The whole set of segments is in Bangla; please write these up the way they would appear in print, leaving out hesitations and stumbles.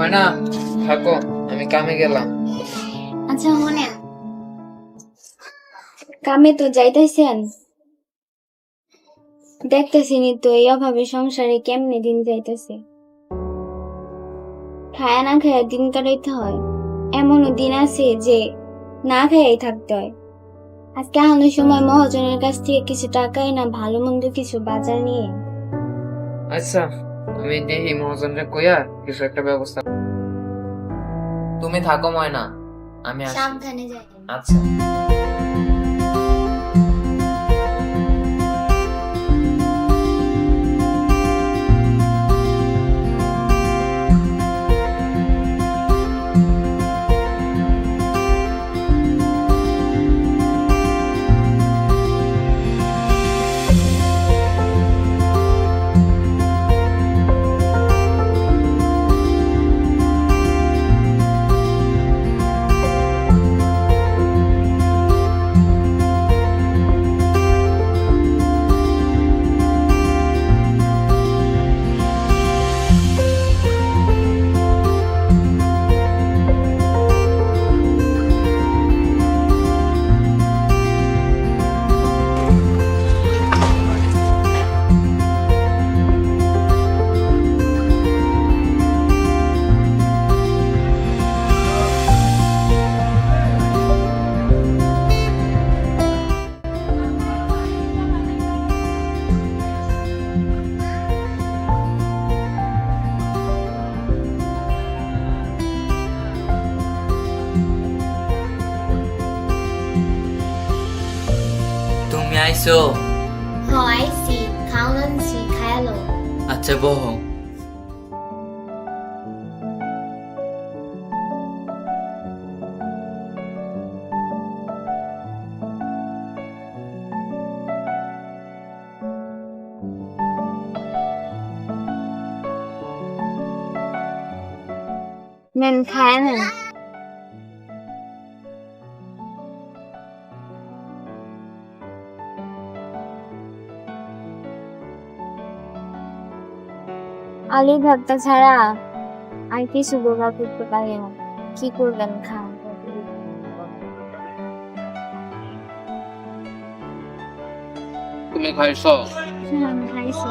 ময়না থাকো, আমি কামে গেলাম। আচ্ছা মনে কামে তো যাইতেছেন, দেখতেছিনি তো এই অভাবে সংসারে কেমনে দিন যাইতেছে। খায়া না খায়া দিন কাটাইতে হয়, এমনও দিন আছে যে না খায়াই থাকতে হয়। আজকে আহানোর সময় মহাজনের কাছ থেকে কিছু টাকাই না ভালো মন্দ কিছু বাজার নিয়ে। আচ্ছা, আমি দেখি মহাজনরে কইয়া কিছু একটা ব্যবস্থা। তুমি থাকো ময়না, আমি আসি। সাবধানে যাই। আচ্ছা। তুমি আইছো? আইসি, খাওন আনছি, খায়ালো। আচ্ছা বহ। নেন খায় নেন। আলু ভর্তা ছাড়া আর কিছু জোগাড় করতে পারি না। কি করবেন খান? তুমি খাইছো? আমি খাইছি।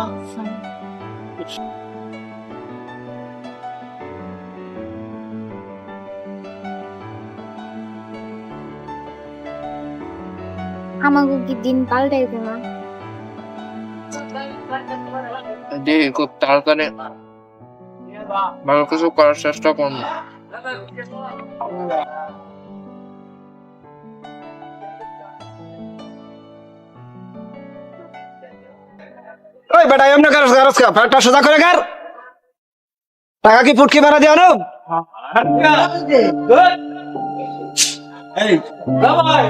আমাকে কি দিন পাল্টাইবে না? দেখি খুব তাড়াতাড়ি ভালো কিছু করার চেষ্টা করবো। ওই বেটা এমনি কারস কারস কা পেটটা সোজা করে কার। টাকা কি ফুটকি মারা দিয়ে আনো? এই ভাই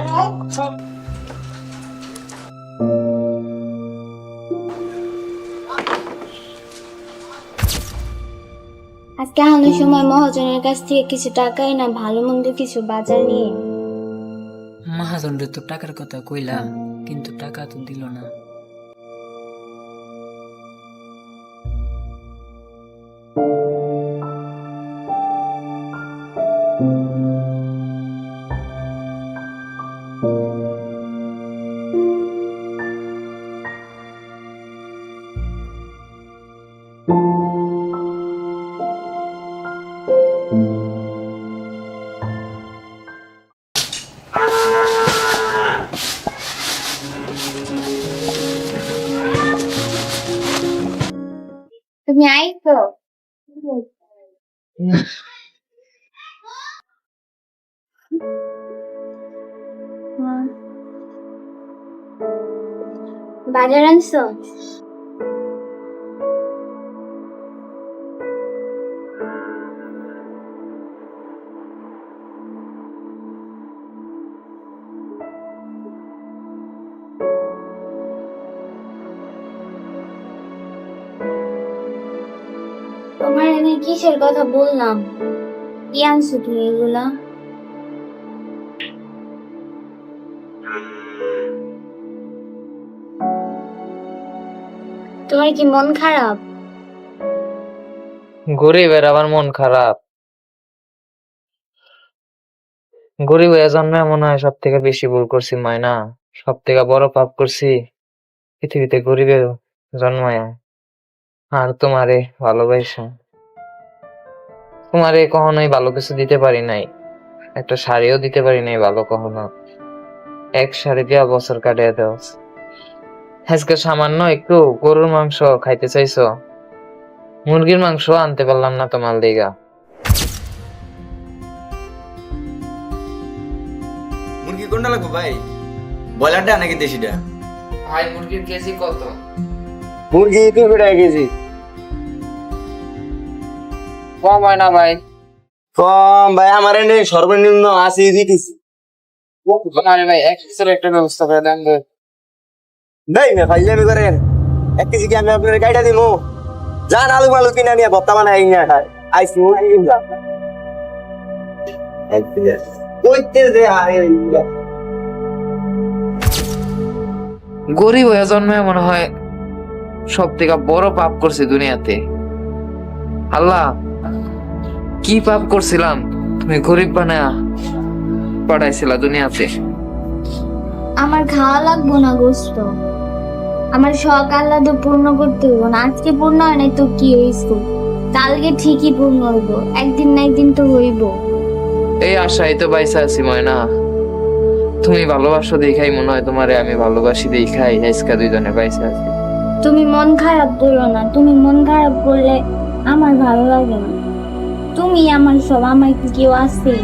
আজকে আহানোর সময় মহাজনের কাছ থেকে কিছু টাকাই না ভালো মন্দ কিছু বাজার নিয়ে। মহাজনরে তো টাকার কথা কইলাম, কিন্তু টাকা তো দিল না। তুমি আইছো? বাজার আনছো? তোমার আমি কিসের কথা বললাম? কি আনছো তুমি এগুলা? তোমার কি মন খারাপ? গরিবের আবার মন খারাপ? গরিব হয়ে জন্মে মনে হয় সব থেকে বেশি ভুল করছি ময়না, সব থেকে বড় পাপ করছি পৃথিবীতে গরিবে জন্মায় আর তোমারে ভালোবাসা। তোমারে কখনোই ভালো কিছু দিতে পারি নাই, একটা শাড়িও দিতে পারি নাই ভালো কখনো। এক শাড়ি দিয়া বছর কাটিয়ে দেও। আজকে সামান্য একটু গরুর মাংস খাইতে চাইছো, মুরগির মাংস আনতে পারলাম না তোমার দিঘা। মুরগি কোনটা লাগবে ভাই, ব্রয়লারটা নাকি দেশিটা? ভাই মুরগির কেজি কত? মুরগি 200 টাকা কেজি। কম হয় না ভাই? কম ভাই, আমার এনে সর্বনিম্ন 80 দিতেছি। আরে ভাই এক কেজির একটা ব্যবস্থা করে দেন গো। দেই না ভাই, আমি করেন 1 কেজি কি আমি আপনার গাইডা দিমু? জান আলু মালু কিনা নিয়ে ভর্তা বানাই না খায় আইসি মুরগি কিনবা। কইতে দে আরে গরিব হয়ে জন্মে মনে হয় সব থেকে বড় পাপ করছি দুনিয়াতে। আল্লাহ কি পাপ করছিলাম, তুমি গরিব বানায়া পাঠাইছিলা দুনিয়াতে। আমার খাওয়া লাগবো না গোস্ত, আমার শখ আহ্লাদ পূর্ণ করতে হইব না। আজকে পূর্ণ হয় নাই তো কি হইছে, কালকে ঠিকই পূর্ণ হইব, একদিন না একদিন তো হইব। এই আশাই তো বাইসা আছি ময়না, তুমি ভালোবাসো দেখাই মনে হয় তোমারে আমি ভালোবাসি দেখাই আজকে দুইজনে বাইসা আছি। তুমি মন খারাপ করো না, তুমি মন খারাপ করলে আমার ভালো লাগে না। তুমি আমার সব, আমার কি কেউ আছে?